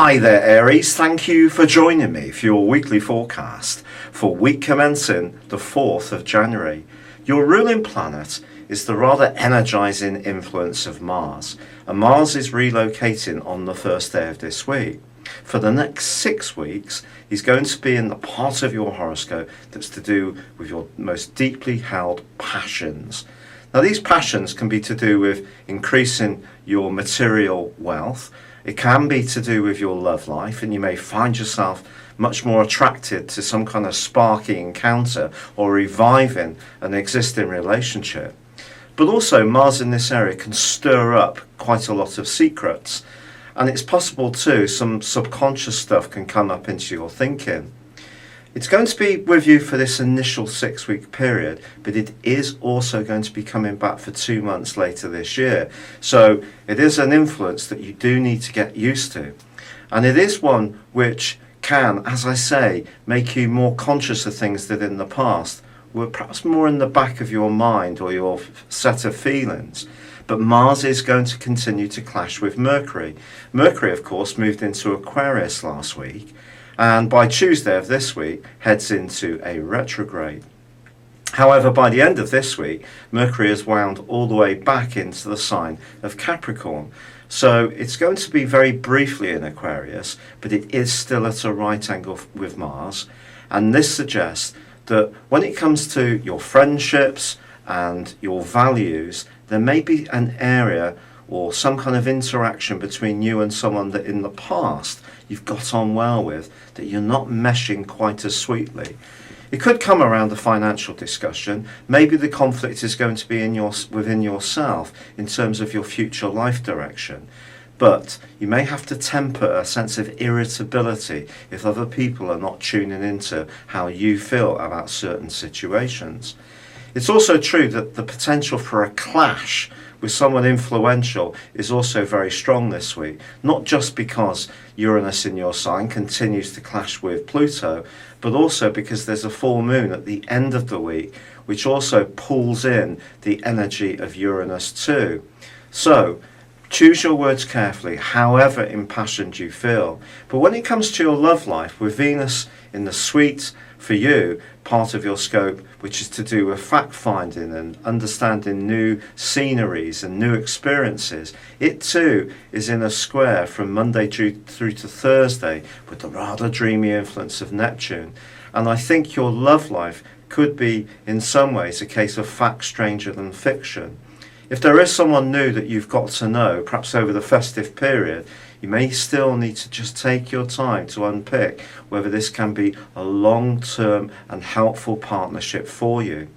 Hi there, Aries. Thank you for joining me for your weekly forecast for week commencing the 4th of January. Your ruling planet is the rather energizing influence of Mars, and Mars is relocating on the first day of this week. For the next 6 weeks, he's going to be in the part of your horoscope that's to do with your most deeply held passions. Now, these passions can be to do with increasing your material wealth. It can be to do with your love life, and you may find yourself much more attracted to some kind of sparky encounter or reviving an existing relationship. But also, Mars in this area can stir up quite a lot of secrets. And it's possible too, some subconscious stuff can come up into your thinking. It's going to be with you for this initial 6-week period, but it is also going to be coming back for 2 months later this year. So it is an influence that you do need to get used to. And it is one which can, as I say, make you more conscious of things that in the past were perhaps more in the back of your mind or your set of feelings. But Mars is going to continue to clash with Mercury. Mercury, of course, moved into Aquarius last week, and by Tuesday of this week heads into a retrograde. However, by the end of this week, Mercury has wound all the way back into the sign of Capricorn. So it's going to be very briefly in Aquarius, but it is still at a right angle with Mars. And this suggests that when it comes to your friendships and your values, there may be an area or some kind of interaction between you and someone that in the past you've got on well with, that you're not meshing quite as sweetly. It could come around a financial discussion. Maybe the conflict is going to be within yourself in terms of your future life direction. But you may have to temper a sense of irritability if other people are not tuning into how you feel about certain situations. It's also true that the potential for a clash with someone influential is also very strong this week, not just because Uranus in your sign continues to clash with Pluto, but also because there's a full moon at the end of the week, which also pulls in the energy of Uranus too. So, choose your words carefully, however impassioned you feel. But when it comes to your love life, with Venus in the sweet, for you, part of your scope, which is to do with fact-finding and understanding new sceneries and new experiences, it too is in a square from Monday through to Thursday with the rather dreamy influence of Neptune. And I think your love life could be, in some ways, a case of fact stranger than fiction. If there is someone new that you've got to know, perhaps over the festive period, you may still need to just take your time to unpick whether this can be a long-term and helpful partnership for you.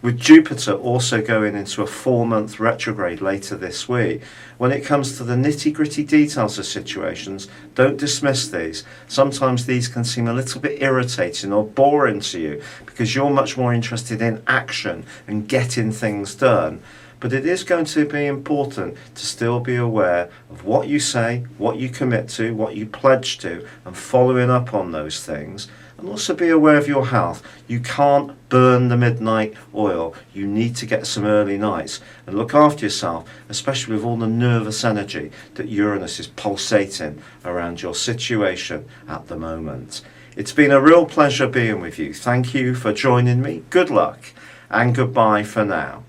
With Jupiter also going into a 4-month retrograde later this week, when it comes to the nitty-gritty details of situations, don't dismiss these. Sometimes these can seem a little bit irritating or boring to you because you're much more interested in action and getting things done. But it is going to be important to still be aware of what you say, what you commit to, what you pledge to, and following up on those things. And also be aware of your health. You can't burn the midnight oil. You need to get some early nights and look after yourself, especially with all the nervous energy that Uranus is pulsating around your situation at the moment. It's been a real pleasure being with you. Thank you for joining me. Good luck and goodbye for now.